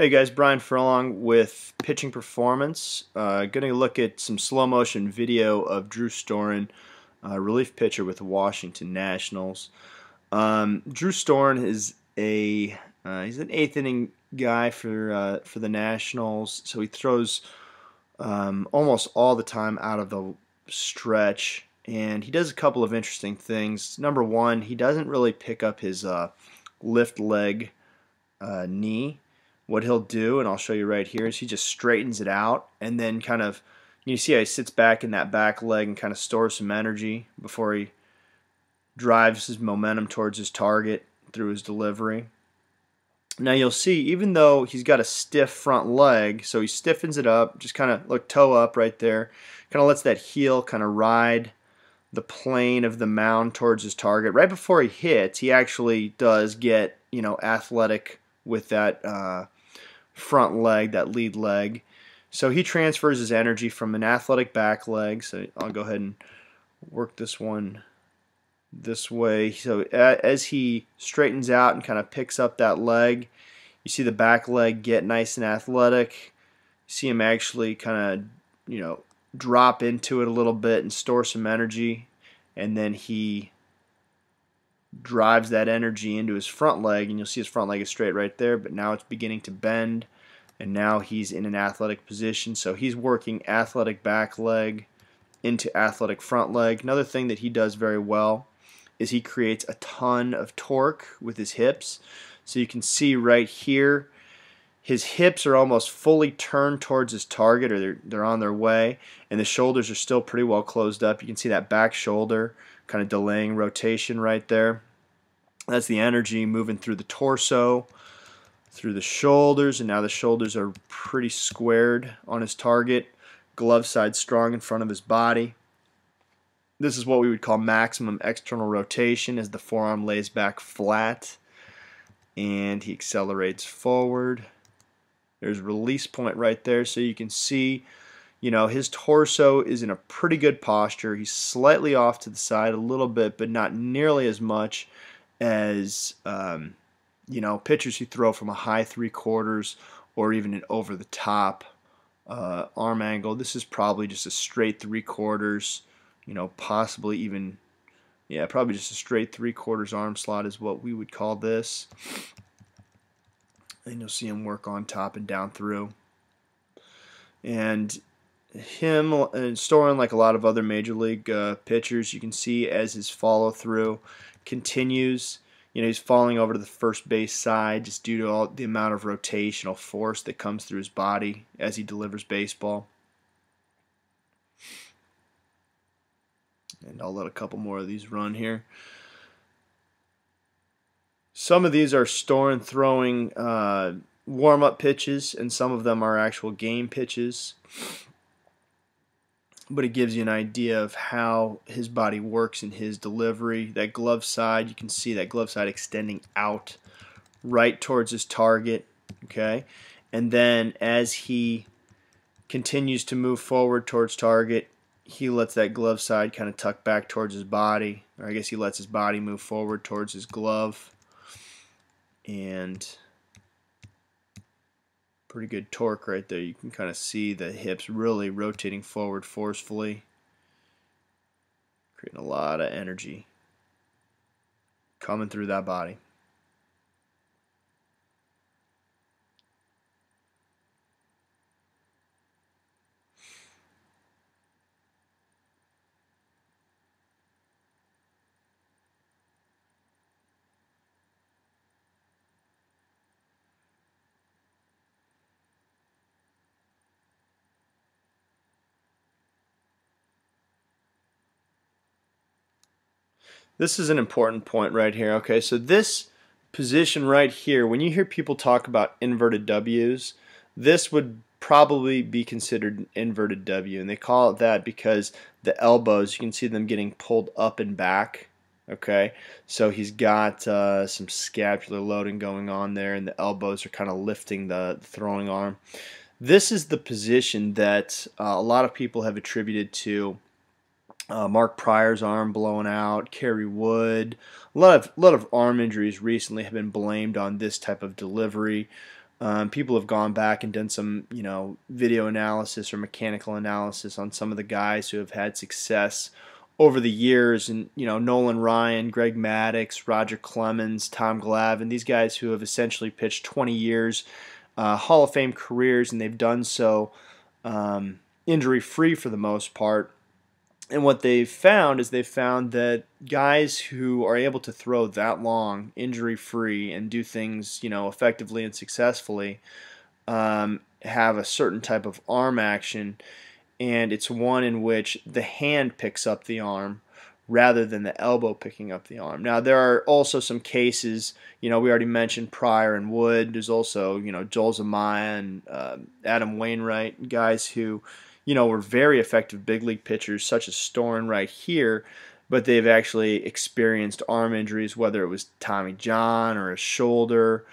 Hey guys, Brian Furlong with Pitching Performance. Going to look at some slow motion video of Drew Storen, relief pitcher with the Washington Nationals. Drew Storen is he's an eighth inning guy for the Nationals, so he throws almost all the time out of the stretch, and he does a couple of interesting things. Number one, he doesn't really pick up his lift leg knee. What he'll do, and I'll show you right here, is he just straightens it out and then kind of, you see how he sits back in that back leg and kind of stores some energy before he drives his momentum towards his target through his delivery. Now you'll see, even though he's got a stiff front leg, so he stiffens it up, just kind of look toe up right there, kind of lets that heel kind of ride the plane of the mound towards his target. Right before he hits, he actually does get, athletic with that front leg, that lead leg. So he transfers his energy from an athletic back leg. So I'll go ahead and work this one this way. So as he straightens out and kind of picks up that leg, you see the back leg get nice and athletic. You see him actually kind of, drop into it a little bit and store some energy, and then he drives that energy into his front leg, and you'll see his front leg is straight right there, but now it's beginning to bend, and now he's in an athletic position. So he's working athletic back leg into athletic front leg. Another thing that he does very well is he creates a ton of torque with his hips. So you can see right here, his hips are almost fully turned towards his target, or they're on their way, and the shoulders are still pretty well closed up. You can see that back shoulder kind of delaying rotation right there. That's the energy moving through the torso, through the shoulders, and now the shoulders are pretty squared on his target. Glove side strong in front of his body. This is what we would call maximum external rotation as the forearm lays back flat, and he accelerates forward. There's a release point right there, so you can see, his torso is in a pretty good posture. He's slightly off to the side a little bit, but not nearly as much as, pitchers who throw from a high 3/4 or even an over-the-top arm angle. This is probably just a straight 3/4, possibly even, probably just a straight 3/4 arm slot is what we would call this. And you'll see him work on top and down through. And him and Storen, like a lot of other major league pitchers, you can see as his follow through continues, he's falling over to the first base side just due to all the amount of rotational force that comes through his body as he delivers baseball. And I'll let a couple more of these run here. Some of these are Storen throwing warm-up pitches, and some of them are actual game pitches. But it gives you an idea of how his body works in his delivery. That glove side, you can see that glove side extending out right towards his target. Okay, and then as he continues to move forward towards target, he lets that glove side kind of tuck back towards his body, or I guess he lets his body move forward towards his glove. And pretty good torque right there. You can kind of see the hips really rotating forward forcefully, creating a lot of energy coming through that body. This is an important point right here. Okay, so this position right here, when you hear people talk about inverted W's, this would probably be considered an inverted W, and they call it that because the elbows, you can see them getting pulled up and back. Okay, so he's got some scapular loading going on there, and the elbows are kind of lifting the throwing arm. This is the position that a lot of people have attributed to Mark Pryor's arm blowing out, Kerry Wood. A lot of arm injuries recently have been blamed on this type of delivery. People have gone back and done some, video analysis or mechanical analysis on some of the guys who have had success over the years, and Nolan Ryan, Greg Maddux, Roger Clemens, Tom Glavine, these guys who have essentially pitched 20 years, Hall of Fame careers, and they've done so injury-free for the most part. And what they've found is they've found that guys who are able to throw that long, injury-free, and do things, effectively and successfully, have a certain type of arm action, and it's one in which the hand picks up the arm rather than the elbow picking up the arm. Now, there are also some cases, we already mentioned Pryor and Wood. There's also, Joel Zamaya and Adam Wainwright, guys who, were very effective big league pitchers, such as Storen right here, but they've actually experienced arm injuries, whether it was Tommy John or a shoulder.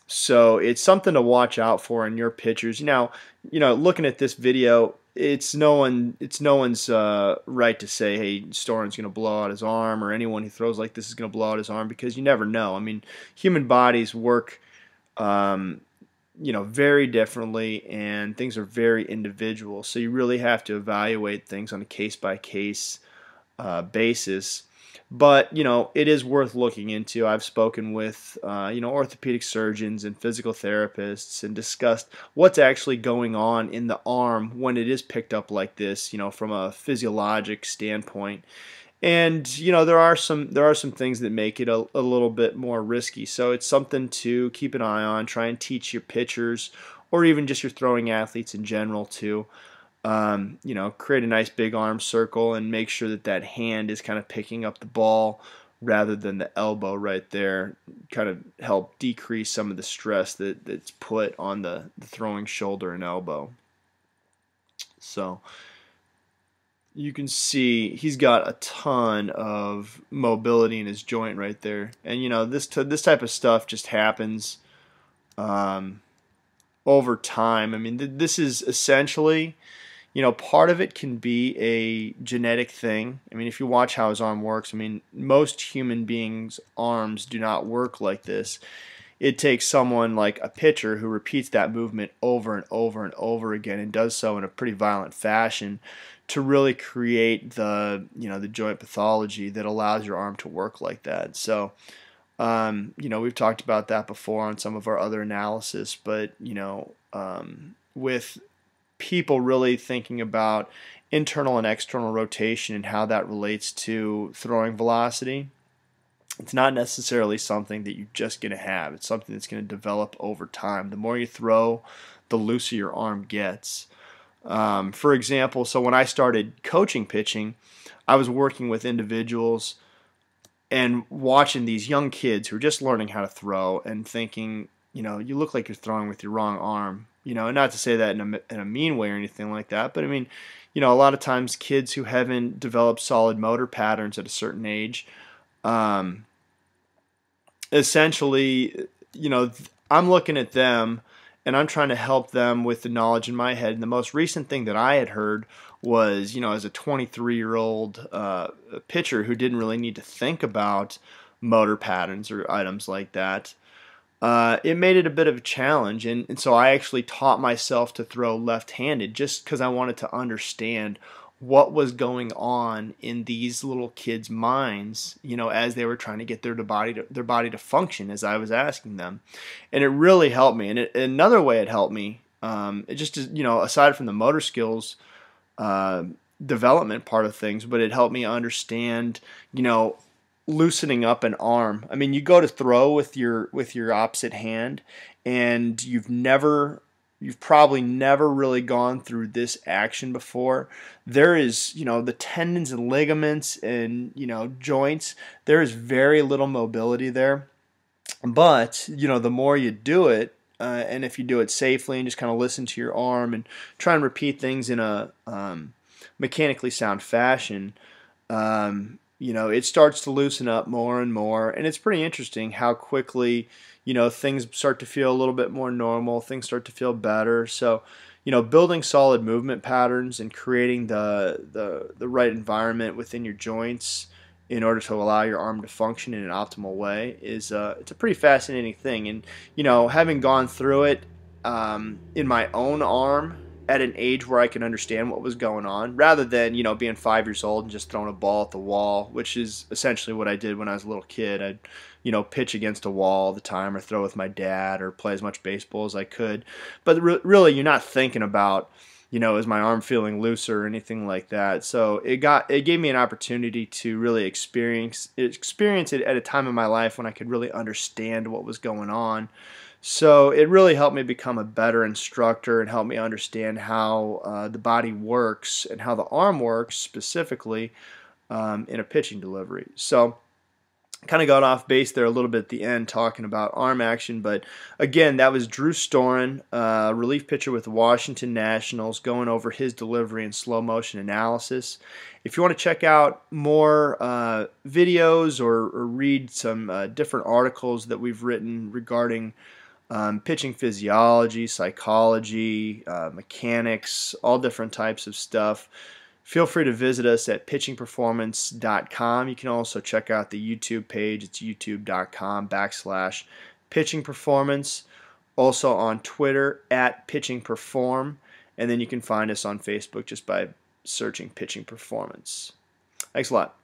So it's something to watch out for in your pitchers. Now, looking at this video, it's no one's right to say, hey, Storen's going to blow out his arm, or anyone who throws like this is going to blow out his arm, because you never know. I mean, human bodies work very differently, and things are very individual. So you really have to evaluate things on a case-by-case basis. But, it is worth looking into. I've spoken with, orthopedic surgeons and physical therapists and discussed what's actually going on in the arm when it is picked up like this, from a physiologic standpoint. And there are some things that make it a little bit more risky. So it's something to keep an eye on. Try and teach your pitchers, or even just your throwing athletes in general, to create a nice big arm circle and make sure that that hand is kind of picking up the ball rather than the elbow right there. Kind of help decrease some of the stress that's put on the throwing shoulder and elbow. So you can see he's got a ton of mobility in his joint right there, and this type of stuff just happens over time. I mean, this is essentially, part of it can be a genetic thing. I mean, if you watch how his arm works, I mean, most human beings' arms do not work like this. It takes someone like a pitcher who repeats that movement over and over and over again, and does so in a pretty violent fashion, to really create the joint pathology that allows your arm to work like that. So we've talked about that before on some of our other analysis, but with people really thinking about internal and external rotation and how that relates to throwing velocity, it's not necessarily something that you're just going to have. It's something that's going to develop over time. The more you throw, the looser your arm gets. For example, so when I started coaching pitching, I was working with individuals and watching these young kids who are just learning how to throw and thinking, you look like you're throwing with your wrong arm. And not to say that in a mean way or anything like that, but I mean, a lot of times kids who haven't developed solid motor patterns at a certain age, essentially, I'm looking at them and I'm trying to help them with the knowledge in my head. And the most recent thing that I had heard was, as a 23-year-old pitcher who didn't really need to think about motor patterns or items like that, it made it a bit of a challenge. And so I actually taught myself to throw left-handed, just because I wanted to understand what was going on in these little kids' minds, as they were trying to get their body to function as I was asking them. And it really helped me. And another way it helped me, it just, aside from the motor skills development part of things, but it helped me understand, loosening up an arm. I mean, you go to throw with your opposite hand, and you've probably never really gone through this action before. There is, the tendons and ligaments and, joints, there is very little mobility there. But, the more you do it, and if you do it safely and just kind of listen to your arm and try and repeat things in a mechanically sound fashion, it starts to loosen up more and more. And it's pretty interesting how quickly things start to feel a little bit more normal, things start to feel better. So, building solid movement patterns and creating the right environment within your joints in order to allow your arm to function in an optimal way is it's a pretty fascinating thing. And having gone through it in my own arm at an age where I can understand what was going on, rather than being 5 years old and just throwing a ball at the wall, which is essentially what I did when I was a little kid. I'd pitch against a wall all the time, or throw with my dad, or play as much baseball as I could. But really, you're not thinking about is my arm feeling looser or anything like that. So it gave me an opportunity to really experience it at a time in my life when I could really understand what was going on. So it really helped me become a better instructor and helped me understand how the body works and how the arm works specifically in a pitching delivery. So kind of got off base there a little bit at the end talking about arm action, but again, that was Drew Storen, relief pitcher with the Washington Nationals, going over his delivery and slow motion analysis. If you want to check out more videos or read some different articles that we've written regarding pitching physiology, psychology, mechanics, all different types of stuff, feel free to visit us at pitchingperformance.com. You can also check out the YouTube page. It's youtube.com/pitchingperformance. Also on Twitter at pitchingperform. And then you can find us on Facebook just by searching Pitching Performance. Thanks a lot.